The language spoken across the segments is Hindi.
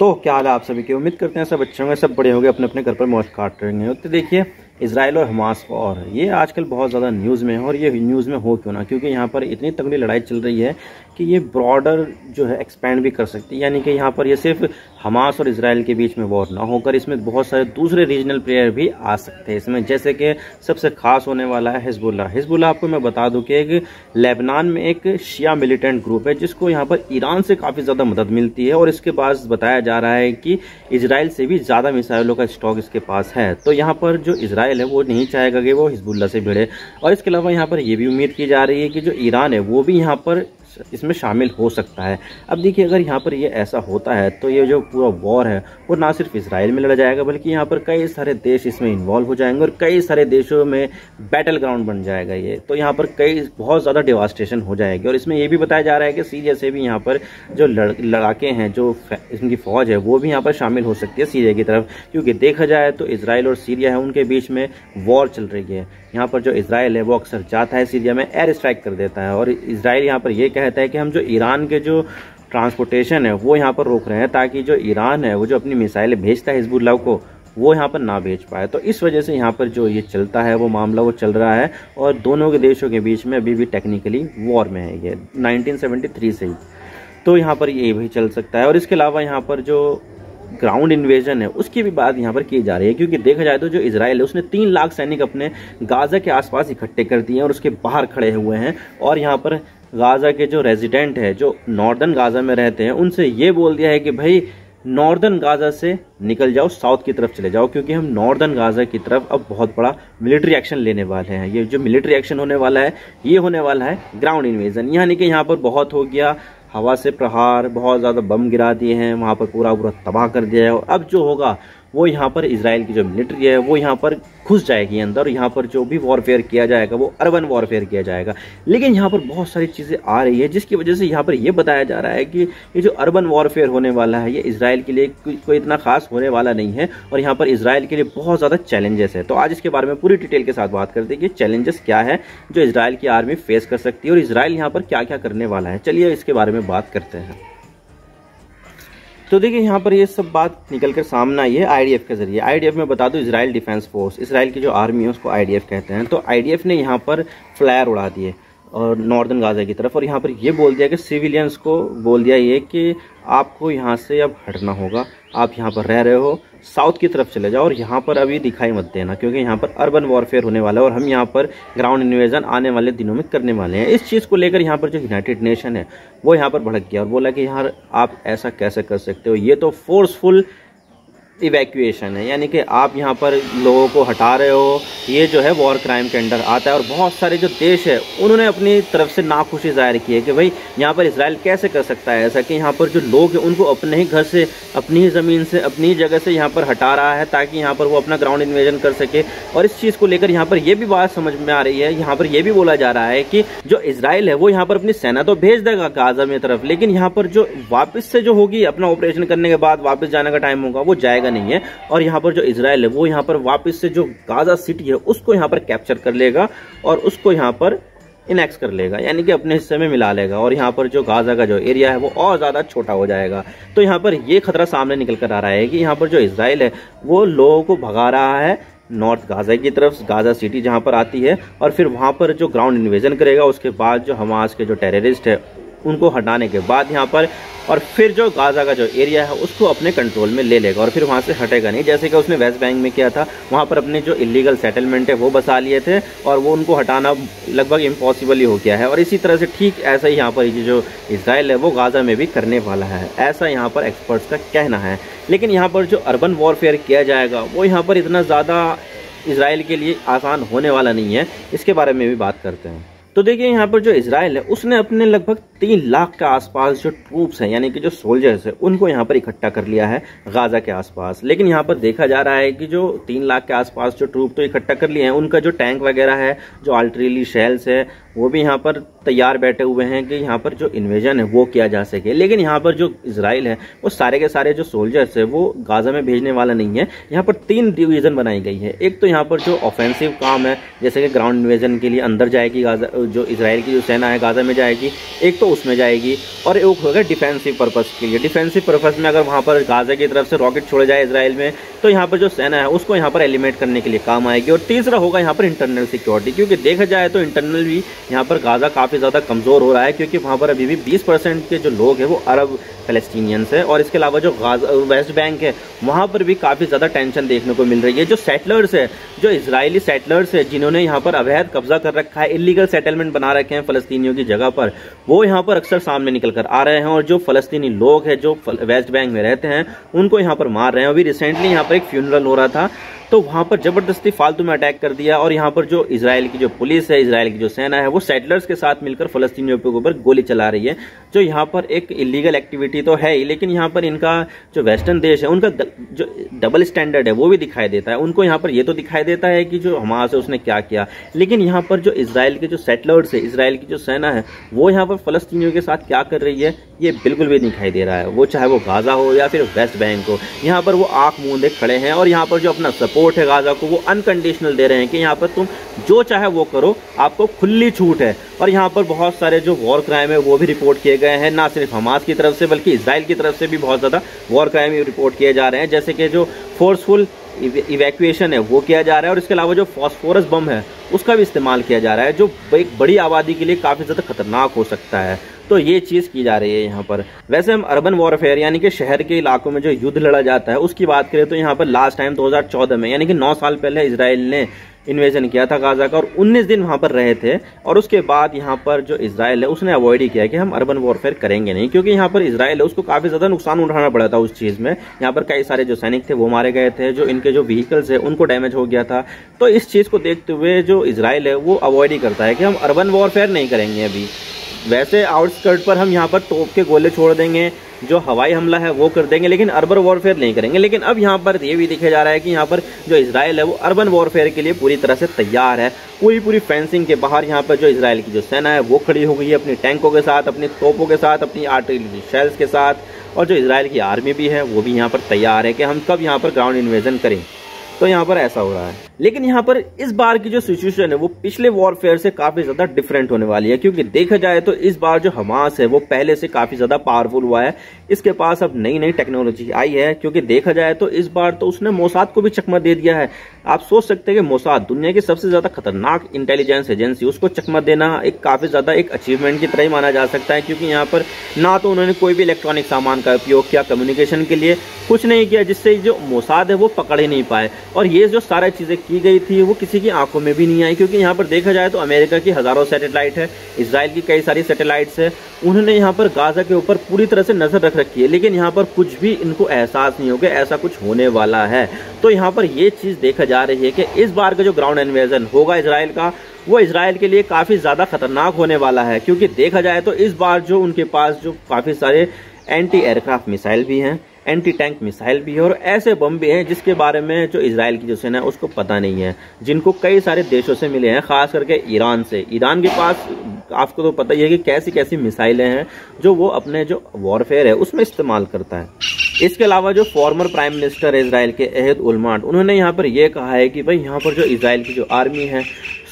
तो क्या हाल है आप सभी की। उम्मीद करते हैं सब अच्छे होंगे, सब बड़े होंगे, अपने अपने घर पर मौज काट रहे होंगे। तो देखिए इजराइल और हमास वॉर ये आजकल बहुत ज़्यादा न्यूज़ में है, और ये न्यूज़ में हो क्यों ना, क्योंकि यहाँ पर इतनी तगड़ी लड़ाई चल रही है कि ये ब्रॉडर जो है एक्सपेंड भी कर सकती है। यानी कि यहाँ पर ये सिर्फ हमास और इजराइल के बीच में वॉर ना होकर इसमें बहुत सारे दूसरे रीजनल प्लेयर भी आ सकते हैं इसमें, जैसे कि सबसे खास होने वाला है हिजबुल्ला। हिजबुल्ला आपको मैं बता दूं कि एक लेबनान में एक शिया मिलिटेंट ग्रुप है जिसको यहाँ पर ईरान से काफ़ी ज़्यादा मदद मिलती है, और इसके पास बताया जा रहा है कि इजराइल से भी ज़्यादा मिसाइलों का स्टॉक इसके पास है। तो यहाँ पर जो इजराइल है वो नहीं चाहेगा कि वो हिजबुल्ला से भिड़े, और इसके अलावा यहाँ पर ये भी उम्मीद की जा रही है कि जो ईरान है वो भी यहाँ पर इसमें शामिल हो सकता है। अब देखिए अगर यहाँ पर ये ऐसा होता है तो ये जो पूरा वॉर है वो ना सिर्फ इजराइल में लड़ा जाएगा, बल्कि यहाँ पर कई सारे देश इसमें इन्वॉल्व हो जाएंगे, और कई सारे देशों में बैटल ग्राउंड बन जाएगा ये। तो यहाँ पर कई बहुत ज़्यादा डिवास्टेशन हो जाएगी, और इसमें ये भी बताया जा रहा है कि सीरिया से भी यहाँ पर जो लड़ाके हैं, जो इनकी फ़ौज है वो भी यहाँ पर शामिल हो सकती है सीरिया की तरफ, क्योंकि देखा जाए तो इजराइल और सीरिया है उनके बीच में वॉर चल रही है। यहाँ पर जो इजराइल है वो अक्सर जाता है सीरिया में, एयर स्ट्राइक कर देता है, और इजराइल यहाँ पर ये कहता है कि हम जो ईरान के जो ट्रांसपोर्टेशन है वो यहाँ पर रोक रहे हैं, ताकि जो ईरान है वो जो अपनी मिसाइलें भेजता है हिजबुल्लाह को वो यहाँ पर ना भेज पाए। तो इस वजह से यहाँ पर जो ये चलता है वो मामला वो चल रहा है, और दोनों के देशों के बीच में अभी भी टेक्निकली वॉर में है ये 1973 से ही। तो यहाँ पर ये भी चल सकता है, और इसके अलावा यहाँ पर जो ग्राउंड इन्वेजन है उसकी भी बात यहाँ पर की जा रही है, क्योंकि देखा जाए तो जो इजराइल है उसने 3 लाख सैनिक अपने गाजा के आसपास इकट्ठे कर दिए हैं और उसके बाहर खड़े हुए हैं, और यहाँ पर गाजा के जो रेजिडेंट है जो नॉर्दर्न गाजा में रहते हैं उनसे ये बोल दिया है कि भाई नॉर्दर्न गाजा से निकल जाओ, साउथ की तरफ चले जाओ, क्योंकि हम नॉर्दर्न गाजा की तरफ अब बहुत बड़ा मिलिट्री एक्शन लेने वाले हैं। ये जो मिलिट्री एक्शन होने वाला है ये होने वाला है ग्राउंड इन्वेजन, यानी कि यहाँ पर बहुत हो गया हवा से प्रहार, बहुत ज़्यादा बम गिरा दिए हैं, वहाँ पर पूरा तबाह कर दिया है। और अब जो होगा वो यहाँ पर इजराइल की जो मिलिट्री है वो यहाँ पर घुस जाएगी अंदर, और यहाँ पर जो भी वॉरफेयर किया जाएगा वो अर्बन वॉरफेयर किया जाएगा। लेकिन यहाँ पर बहुत सारी चीज़ें आ रही है जिसकी वजह से यहाँ पर ये बताया जा रहा है कि ये जो अर्बन वॉरफेयर होने वाला है ये इजराइल के लिए कोई इतना खास होने वाला नहीं है, और यहाँ पर इजराइल के लिए बहुत ज़्यादा चैलेंजेस है। तो आज इसके बारे में पूरी डिटेल के साथ बात करते हैं कि चैलेंजेस क्या है जो इजराइल की आर्मी फेस कर सकती है, और इजराइल यहाँ पर क्या क्या करने वाला है। चलिए इसके बारे में बात करते हैं। तो देखिए यहाँ पर ये सब बात निकल कर सामने आई है आईडीएफ के जरिए। आईडीएफ में बता दूं इजराइल डिफेंस फोर्स, इजराइल की जो आर्मी है उसको आईडीएफ कहते हैं। तो आईडीएफ ने यहाँ पर फ्लायर उड़ा दिए और नॉर्दर्न गाजा की तरफ, और यहाँ पर ये बोल दिया कि सिविलियंस को बोल दिया ये कि आपको यहाँ से अब हटना होगा, आप यहाँ पर रह रहे हो साउथ की तरफ चले जाओ, और यहाँ पर अभी दिखाई मत देना, क्योंकि यहाँ पर अर्बन वॉरफेयर होने वाला है और हम यहाँ पर ग्राउंड इन्वेजन आने वाले दिनों में करने वाले हैं। इस चीज़ को लेकर यहाँ पर जो यूनाइटेड नेशन है वो यहाँ पर भड़क गया और बोला कि यार आप ऐसा कैसे कर सकते हो, ये तो फोर्सफुल इवैक्यूएशन है, यानी कि आप यहाँ पर लोगों को हटा रहे हो, ये जो है वॉर क्राइम के अंडर आता है। और बहुत सारे जो देश है उन्होंने अपनी तरफ से नाखुशी जाहिर की है कि भाई यहाँ पर इजराइल कैसे कर सकता है ऐसा कि यहाँ पर जो लोग हैं उनको अपने ही घर से, अपनी ही ज़मीन से, अपनी ही जगह से यहाँ पर हटा रहा है ताकि यहाँ पर वो अपना ग्राउंड इन्वेजन कर सके। और इस चीज़ को लेकर यहाँ पर ये भी बात समझ में आ रही है, यहाँ पर ये भी बोला जा रहा है कि जो इजराइल है वो यहाँ पर अपनी सेना तो भेज देगा गाजा में तरफ, लेकिन यहाँ पर जो वापस से जो होगी अपना ऑपरेशन करने के बाद वापस जाने का टाइम होगा वो जाएगा नहीं है। और यहाँ पर जो इजराइल है वो यहाँ पर वापस से जो गाजा सिटी है उसको यहाँ पर कैप्चर कर लेगा और उसको यहाँ पर इनेक्स कर लेगा, यानी कि अपने हिस्से में मिला लेगा, और यहाँ पर जो गाजा का जो एरिया है वो और ज़्यादा छोटा हो जाएगा। तो यहाँ पर ये खतरा सामने निकल कर आ रहा है कि यहाँ पर जो इजराइल है वो लोगों को भगा रहा है नॉर्थ गाजा की तरफ, गाजा सिटी जहाँ पर आती है, और फिर वहाँ पर जो ग्राउंड इन्वेजन करेगा उसके बाद जो हमास के जो टेररिस्ट है उनको हटाने के बाद यहाँ पर, और फिर जो गाजा का जो एरिया है उसको अपने कंट्रोल में ले लेगा और फिर वहाँ से हटेगा नहीं, जैसे कि उसने वेस्ट बैंक में किया था। वहाँ पर अपने जो इलीगल सेटलमेंट है वो बसा लिए थे और वो उनको हटाना लगभग इम्पॉसिबल ही हो गया है। और इसी तरह से ठीक ऐसा ही यहाँ पर जो इजराइल है वो गाजा में भी करने वाला है, ऐसा यहाँ पर एक्सपर्ट्स का कहना है। लेकिन यहाँ पर जो अर्बन वॉरफेयर किया जाएगा वो यहाँ पर इतना ज़्यादा इजराइल के लिए आसान होने वाला नहीं है, इसके बारे में भी बात करते हैं। तो देखिए यहाँ पर जो इजराइल है उसने अपने लगभग 3 लाख के आसपास जो ट्रूप्स हैं, यानी कि जो सोल्जर्स हैं, उनको यहाँ पर इकट्ठा कर लिया है गाजा के आसपास। लेकिन यहाँ पर देखा जा रहा है कि जो 3 लाख के आसपास जो ट्रूप तो इकट्ठा कर लिए हैं, उनका जो टैंक वगैरह है, जो आर्टिलरी शेल्स है, वो भी यहाँ पर तैयार बैठे हुए हैं कि यहाँ पर जो इन्वेजन है वो किया जा सके। लेकिन यहाँ पर जो इजराइल है वो सारे के सारे जो सोल्जर्स है वो गाजा में भेजने वाला नहीं है। यहाँ पर 3 डिवीजन बनाई गई है। एक तो यहाँ पर जो ऑफेंसिव काम है, जैसे कि ग्राउंड इन्वेजन के लिए अंदर जाएगी गाजा, जो इजराइल की जो सेना है गाजा में जाएगी। एक तो उसमें जाएगी, और एक होगा डिफेंसिव पर्पस के लिए। डिफेंसिव पर्पस में अगर वहाँ पर गाजा की तरफ से रॉकेट छोड़े जाए इसराइल में, तो यहाँ पर जो सेना है उसको यहाँ पर एलिमिनेट करने के लिए काम आएगी। और तीसरा होगा यहाँ पर इंटरनल सिक्योरिटी, क्योंकि देखा जाए तो इंटरनल भी यहाँ पर गाजा काफ़ी ज़्यादा कमज़ोर हो रहा है, क्योंकि वहाँ पर अभी भी 20% के जो लोग हैं वो अरब फ़लस्तीनियंस है। और इसके अलावा जो वेस्ट बैंक है वहाँ पर भी काफ़ी ज़्यादा टेंशन देखने को मिल रही है। जो सेटलर्स है, जो इजरायली सेटलर्स है, जिन्होंने यहाँ पर अवैध कब्जा कर रखा है, इलीगल सेटलमेंट बना रखे हैं फ़लस्तीनियों की जगह पर, वो यहाँ पर अक्सर सामने निकल कर आ रहे हैं। और जो फ़लस्तीनी लोग हैं जो वेस्ट बैंक में रहते हैं उनको यहाँ पर मार रहे हैं। अभी रिसेंटली यहाँ पर एक फ्यूनरल हो रहा था, तो वहाँ पर ज़बरदस्ती फालतू में अटैक कर दिया, और यहाँ पर जो इजराइल की जो पुलिस है, इजराइल की जो सेना है, वो सेटलर्स के साथ मिलकर फ़लस्तीनियों के ऊपर गोली चला रही है। जो यहाँ पर एक इलीगल एक्टिविटी तो है ही, लेकिन यहाँ पर इनका जो वेस्टर्न देश है उनका जो डबल स्टैंडर्ड है वो भी दिखाई देता है। उनको यहाँ पर ये तो दिखाई देता है कि जो हमास है उसने क्या किया, लेकिन यहाँ पर जो इजराइल के जो सेटलर्स है, इजराइल की जो सेना है, वो यहाँ पर फ़लस्तीनियों के साथ क्या कर रही है ये बिल्कुल भी दिखाई दे रहा है। वो चाहे वो गाजा हो या फिर वेस्ट बैंक हो, यहाँ पर वो आँख मूंदे खड़े हैं, और यहाँ पर जो अपना सपोर्ट है गाजा को वो अनकंडीशनल दे रहे हैं कि यहाँ पर तुम जो चाहे वो करो, आपको खुली छूट है। और यहाँ पर बहुत सारे जो वॉर क्राइम है वो भी रिपोर्ट किए गए हैं, ना सिर्फ हमास की तरफ से बल्कि इजराइल की तरफ से भी बहुत ज़्यादा वॉर क्राइम रिपोर्ट किए जा रहे हैं। जैसे कि जो फोर्सफुल इवैक्यूएशन है वो किया जा रहा है, और इसके अलावा जो फॉस्फोरस बम है उसका भी इस्तेमाल किया जा रहा है, जो एक बड़ी आबादी के लिए काफ़ी ज़्यादा खतरनाक हो सकता है। तो ये चीज़ की जा रही है यहाँ पर। वैसे हम अर्बन वॉरफेयर यानी कि शहर के इलाकों में जो युद्ध लड़ा जाता है उसकी बात करें तो यहाँ पर लास्ट टाइम 2014 में, यानी कि 9 साल पहले इजराइल ने इन्वेजन किया था गाजा का, और 19 दिन वहाँ पर रहे थे। और उसके बाद यहाँ पर जो इजराइल है उसने अवॉइड ही किया कि हम अर्बन वॉरफेयर करेंगे नहीं, क्योंकि यहाँ पर इजराइल है उसको काफ़ी ज़्यादा नुकसान उठाना पड़ा था उस चीज़ में। यहाँ पर कई सारे जो सैनिक थे वो मारे गए थे, जो इनके जो व्हीकल्स है उनको डैमेज हो गया था। तो इस चीज़ को देखते हुए जो इजराइल है वो अवॉइड ही करता है कि हम अर्बन वॉरफेयर नहीं करेंगे अभी। वैसे आउटस्कर्ट पर हम यहाँ पर तोप के गोले छोड़ देंगे, जो हवाई हमला है वो कर देंगे, लेकिन अर्बन वॉरफेयर नहीं करेंगे। लेकिन अब यहाँ पर ये भी दिखे जा रहा है कि यहाँ पर जो इजराइल है वो अर्बन वॉरफेयर के लिए पूरी तरह से तैयार है। पूरी फेंसिंग के बाहर यहाँ पर जो इजराइल की जो सेना है वो खड़ी हो गई है, अपनी टैंकों के साथ, अपनी तोपों के साथ, अपनी आर्टिलरी शेल्स के साथ। और जो इजराइल की आर्मी भी है वो भी यहाँ पर तैयार है कि हम कब यहाँ पर ग्राउंड इन्वेजन करें। तो यहाँ पर ऐसा हो रहा है। लेकिन यहाँ पर इस बार की जो सिचुएशन है वो पिछले वॉरफेयर से काफी ज्यादा डिफरेंट होने वाली है, क्योंकि देखा जाए तो इस बार जो हमास है वो पहले से काफी ज्यादा पावरफुल हुआ है। इसके पास अब नई नई टेक्नोलॉजी आई है, क्योंकि देखा जाए तो इस बार तो उसने मोसाद को भी चकमा दे दिया है। आप सोच सकते हैं कि मोसाद दुनिया की सबसे ज्यादा खतरनाक इंटेलिजेंस एजेंसी, उसको चकमा देना एक काफी ज्यादा एक अचीवमेंट की तरह ही माना जा सकता है, क्योंकि यहाँ पर ना तो उन्होंने कोई भी इलेक्ट्रॉनिक सामान का उपयोग किया कम्युनिकेशन के लिए, कुछ नहीं किया जिससे जो मोसाद है वो पकड़ ही नहीं पाए। और ये जो सारी चीजें की गई थी वो किसी की आंखों में भी नहीं आई, क्योंकि यहाँ पर देखा जाए तो अमेरिका की हजारों सैटेलाइट है, इजराइल की कई सारी सैटेलाइट्स है, उन्होंने यहाँ पर गाजा के ऊपर पूरी तरह से नजर रख रखी है, लेकिन यहाँ पर कुछ भी इनको एहसास नहीं हो गया ऐसा कुछ होने वाला है। तो यहाँ पर ये चीज देखा जा रही है कि इस बार का जो ग्राउंड इन्वेजन होगा इजराइल का, वो इजराइल के लिए काफी ज्यादा खतरनाक होने वाला है, क्योंकि देखा जाए तो इस बार जो उनके पास जो काफी सारे एंटी एयरक्राफ्ट मिसाइल भी हैं, एंटी टैंक मिसाइल भी है, और ऐसे बम भी हैं जिसके बारे में जो इजराइल की जो सेना है उसको पता नहीं है, जिनको कई सारे देशों से मिले हैं, खास करके ईरान से। ईरान के पास आपको तो पता ही है कि कैसी कैसी मिसाइलें हैं जो वो अपने जो वॉरफेयर है उसमें इस्तेमाल करता है। इसके अलावा जो फॉर्मर प्राइम मिनिस्टर है इजराइल के एहद उलमाट, उन्होंने यहाँ पर यह कहा है कि भाई यहाँ पर जो इजराइल की जो आर्मी है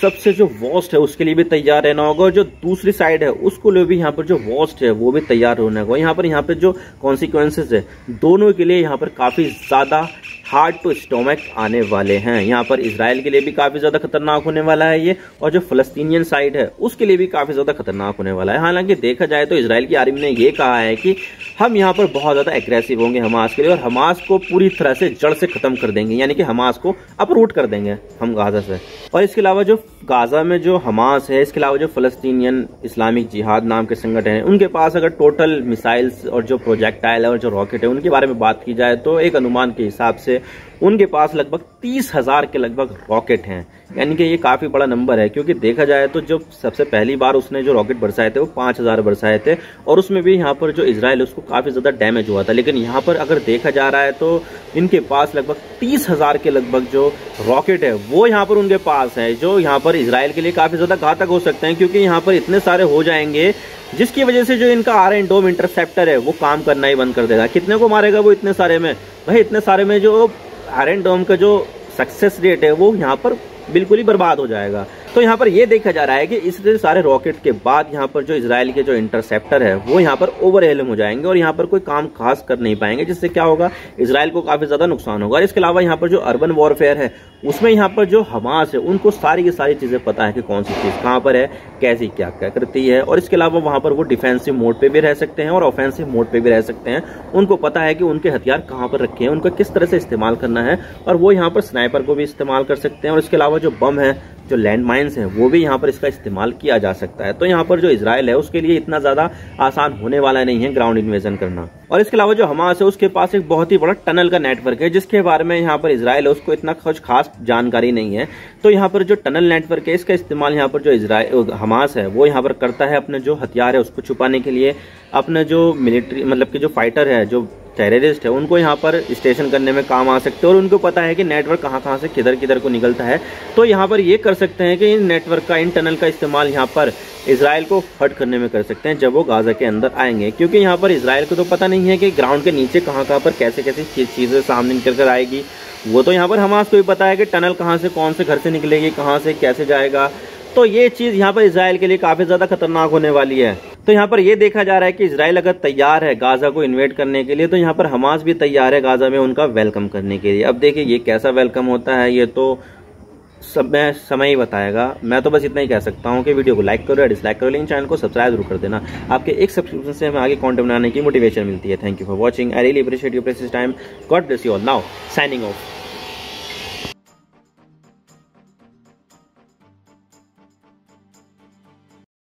सबसे जो वॉस्ट है उसके लिए भी तैयार रहना होगा, और जो दूसरी साइड है उसको लिए भी यहाँ पर जो वॉस्ट है वो भी तैयार होना होगा। यहाँ पर जो कॉन्सिक्वेंसेज है दोनों के लिए यहाँ पर काफ़ी ज़्यादा हार्ड टू स्टोमक आने वाले हैं। यहाँ पर इजराइल के लिए भी काफ़ी ज़्यादा खतरनाक होने वाला है ये, और जो फ़लस्तीनियन साइड है उसके लिए भी काफ़ी ज़्यादा खतरनाक होने वाला है। हालांकि देखा जाए तो इजराइल की आर्मी ने ये कहा है कि हम यहाँ पर बहुत ज़्यादा एग्रेसिव होंगे हमास के लिए, और हमास को पूरी तरह से जड़ से ख़त्म कर देंगे, यानी कि हमास को अपरूट कर देंगे हम गाजा से। और इसके अलावा जो गाजा में जो हमास है, इसके अलावा जो फ़लस्तीनियन इस्लामिक जिहाद नाम के संगठन हैं, उनके पास अगर टोटल मिसाइल्स और जो प्रोजेक्टाइल है और जो रॉकेट है उनके बारे में बात की जाए तो एक अनुमान के हिसाब से उनके पास लगभग 30,000 के लगभग रॉकेट हैं, यानी कि ये काफ़ी बड़ा नंबर है। क्योंकि देखा जाए तो जो सबसे पहली बार उसने जो रॉकेट बरसाए थे वो 5,000 बरसाए थे, और उसमें भी यहाँ पर जो इजराइल उसको काफ़ी ज़्यादा डैमेज हुआ था। लेकिन यहाँ पर अगर देखा जा रहा है तो इनके पास लगभग 30,000 के लगभग जो रॉकेट है वो यहाँ पर उनके पास है, जो यहाँ पर इजराइल के लिए काफ़ी ज़्यादा घातक हो सकते हैं, क्योंकि यहाँ पर इतने सारे हो जाएंगे जिसकी वजह से जो इनका आयरन डोम इंटरसेप्टर है वो काम करना ही बंद कर देगा। कितने को मारेगा वो इतने सारे में? भाई इतने सारे में जो आयरन डोम का जो सक्सेस रेट है वो यहाँ पर बिल्कुल ही बर्बाद हो जाएगा। तो तो यहाँ पर ये देखा जा रहा है कि इस सारे रॉकेट के बाद यहाँ पर जो इजराइल के जो इंटरसेप्टर है वो यहाँ पर ओवरहेल हो जाएंगे और यहाँ पर कोई काम खास कर नहीं पाएंगे, जिससे क्या होगा, इजराइल को काफी ज्यादा नुकसान होगा। और इसके अलावा यहाँ पर जो अर्बन वॉरफेयर है उसमें यहाँ पर जो हमास है उनको सारी की सारी चीजें पता है कि कौन सी चीज कहाँ पर है, कैसी क्या क्या करती है। और इसके अलावा वहां पर वो डिफेंसिव मोड पे भी रह सकते हैं और ऑफेंसिव मोड पे भी रह सकते हैं। उनको पता है कि उनके हथियार कहाँ पर रखे हैं, उनको किस तरह से इस्तेमाल करना है, और वो यहाँ पर स्नाइपर को भी इस्तेमाल कर सकते हैं। और इसके अलावा जो बम है, जो लैंड माइन्स हैं, वो भी यहाँ पर इसका इस्तेमाल किया जा सकता है। तो यहाँ पर जो इजराइल है उसके लिए इतना ज्यादा आसान होने वाला नहीं है ग्राउंड इन्वेजन करना। और इसके अलावा जो हमास है उसके पास एक बहुत ही बड़ा टनल का नेटवर्क है, जिसके बारे में यहाँ पर इजराइल है उसको इतना कुछ खास जानकारी नहीं है। तो यहाँ पर जो टनल नेटवर्क है इसका इस्तेमाल यहाँ पर जो इजराइल हमास है वो यहाँ पर करता है अपने जो हथियार है उसको छुपाने के लिए, अपने जो मिलिट्री मतलब कि जो फाइटर है, जो टेररिस्ट है, उनको यहाँ पर स्टेशन करने में काम आ सकते हैं। और उनको पता है कि नेटवर्क कहाँ कहाँ से किधर किधर को निकलता है। तो यहाँ पर ये कर सकते हैं कि इन नेटवर्क का, इन टनल का इस्तेमाल यहाँ पर इजराइल को हर्ट करने में कर सकते हैं जब वो गाजा के अंदर आएंगे, क्योंकि यहाँ पर इजराइल को तो पता नहीं है कि ग्राउंड के नीचे कहाँ कहाँ पर कैसे कैसे चीज़ें सामने निकल कर आएगी। वो तो यहाँ पर हमास को भी पता है कि टनल कहाँ से, कौन से घर से निकलेगी, कहाँ से कैसे जाएगा। तो ये चीज़ यहाँ पर इजराइल के लिए काफ़ी ज़्यादा खतरनाक होने वाली है। तो यहाँ पर ये देखा जा रहा है कि इजराइल अगर तैयार है गाजा को इन्वेड करने के लिए, तो यहाँ पर हमास भी तैयार है गाजा में उनका वेलकम करने के लिए। अब देखिए ये कैसा वेलकम होता है, ये तो समय ही बताएगा। मैं तो बस इतना ही कह सकता हूँ कि वीडियो को लाइक करो या डिसलाइक करो, लेकिन चैनल को सब्सक्राइब जरूर कर देना। आपके एक सब्सक्रिप्शन से हमें आगे कंटेंट बनाने की मोटिवेशन मिलती है। Thank you for watching. I really appreciate your precious time. God bless you all. Now signing off.